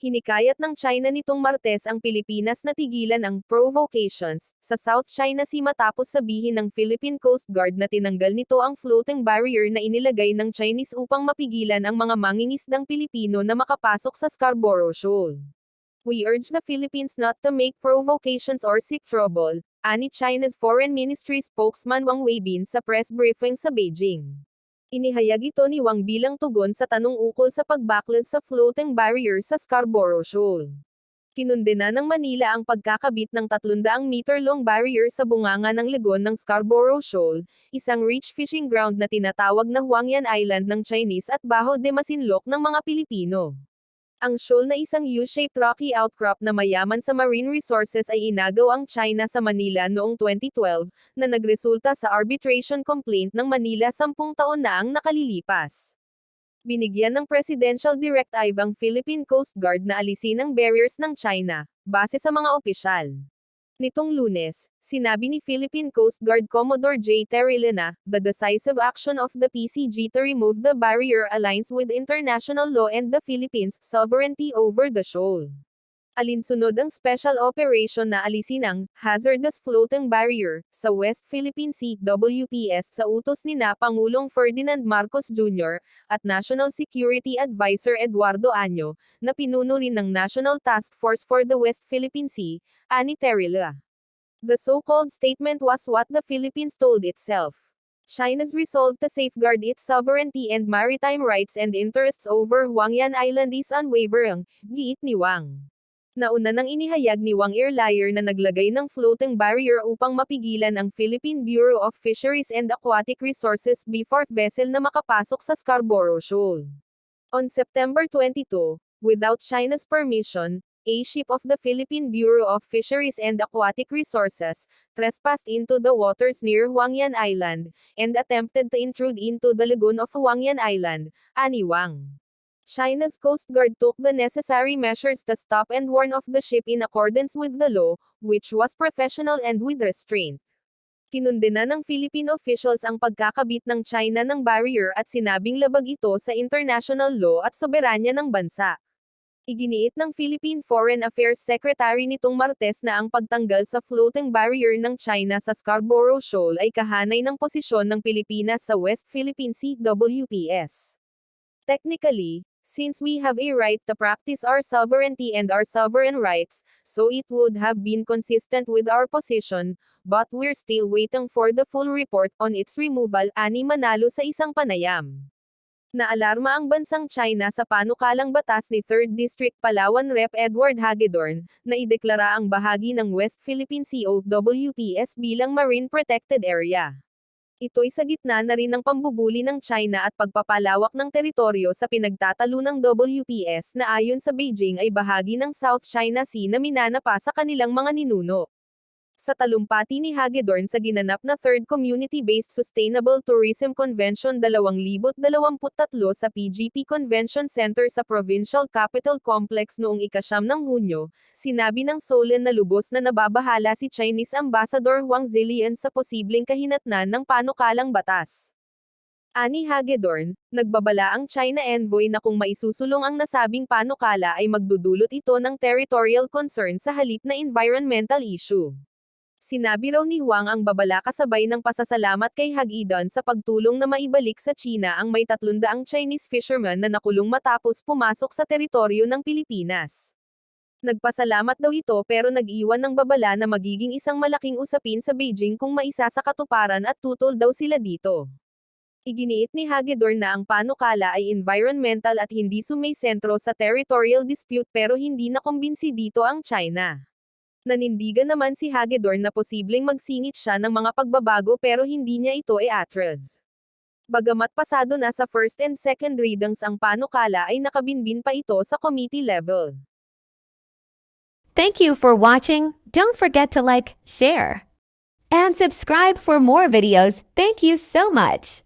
Hinikayat ng China nitong Martes ang Pilipinas na tigilan ang provocations sa South China Sea matapos sabihin ng Philippine Coast Guard na tinanggal nito ang floating barrier na inilagay ng Chinese upang mapigilan ang mga mangingisdang Pilipino na makapasok sa Scarborough Shoal. We urge the Philippines not to make provocations or seek trouble, ani China's Foreign Ministry spokesman Wang Weibin sa press briefing sa Beijing. Inihayag ito ni Wang bilang tugon sa tanong ukol sa pagbaklas sa floating barrier sa Scarborough Shoal. Kinundena ng Manila ang pagkakabit ng 300-meter-long barrier sa bunganga ng legon ng Scarborough Shoal, isang rich fishing ground na tinatawag na Huangyan Island ng Chinese at Baho de Masinloc ng mga Pilipino. Ang shoal na isang U-shaped rocky outcrop na mayaman sa marine resources ay inagaw ang China sa Manila noong 2012, na nagresulta sa arbitration complaint ng Manila 10 taon na ang nakalilipas. Binigyan ng Presidential Directive ang Philippine Coast Guard na alisin ang barriers ng China, base sa mga opisyal. Nitong Lunes, sinabi ni Philippine Coast Guard Commodore J. Terrile na, the decisive action of the PCG to remove the barrier aligns with international law and the Philippines' sovereignty over the shoal. Alinsunod ang special operation na alisin ang hazardous floating barrier sa West Philippine Sea (WPS) sa utos ni Pangulong Ferdinand Marcos Jr. at National Security Advisor Eduardo Año, na pinuno rin ng National Task Force for the West Philippine Sea, ani Terilla. The so-called statement was what the Philippines told itself. China's resolve to safeguard its sovereignty and maritime rights and interests over Huangyan Island is unwavering, giit ni Wang. Nauna nang inihayag ni Wang Earlier na naglagay ng floating barrier upang mapigilan ang Philippine Bureau of Fisheries and Aquatic Resources before vessel na makapasok sa Scarborough Shoal. On September 22, without China's permission, a ship of the Philippine Bureau of Fisheries and Aquatic Resources trespassed into the waters near Huangyan Island and attempted to intrude into the lagoon of Huangyan Island, ani Wang. China's Coast Guard took the necessary measures to stop and warn off the ship in accordance with the law, which was professional and with restraint. Kinundena ng Philippine officials ang pagkakabit ng China ng barrier at sinabing labag ito sa international law at soberanya ng bansa. Iginiit ng Philippine Foreign Affairs Secretary nitong Martes na ang pagtanggal sa floating barrier ng China sa Scarborough Shoal ay kahanay ng posisyon ng Pilipinas sa West Philippine Sea (WPS). Technically, since we have a right to practice our sovereignty and our sovereign rights, so it would have been consistent with our position, but we're still waiting for the full report on its removal, ani Manalo sa isang panayam. Naalarma ang bansang China sa panukalang batas ni 3rd District Palawan Rep. Edward Hagedorn, na ideklara ang bahagi ng West Philippine Sea o WPS bilang Marine Protected Area. Ito'y sa gitna na rin ng pambubuli ng China at pagpapalawak ng teritoryo sa pinagtatalo ng WPS na ayon sa Beijing ay bahagi ng South China Sea na minanapa sa kanilang mga ninuno. Sa talumpati ni Hagedorn sa ginanap na 3rd Community-Based Sustainable Tourism Convention 2023 sa PGP Convention Center sa Provincial Capital Complex noong ika-9 ng Hunyo, sinabi ng Solen na lubos na nababahala si Chinese Ambassador Huang Zilian sa posibleng kahinatnan ng panukalang batas. Ani Hagedorn, nagbabala ang China envoy na kung maisusulong ang nasabing panukala ay magdudulot ito ng territorial concern sa halip na environmental issue. Sinabi raw ni Huang ang babala kasabay ng pasasalamat kay Hagedorn sa pagtulong na maibalik sa China ang may 300 Chinese fishermen na nakulong matapos pumasok sa teritoryo ng Pilipinas. Nagpasalamat daw ito pero nag-iwan ng babala na magiging isang malaking usapin sa Beijing kung maisasakatuparan at tutol daw sila dito. Iginiit ni Hagedorn na ang panukala ay environmental at hindi sumaysentro sa territorial dispute pero hindi nakumbinsi dito ang China. Nanindigan naman si Hagedorn na posibleng magsingit siya ng mga pagbabago pero hindi niya ito i-atras. Bagamat pasado na sa first and second readings ang panukala ay nakabinbin pa ito sa committee level. Thank you for watching. Don't forget to like, share, and subscribe for more videos. Thank you so much.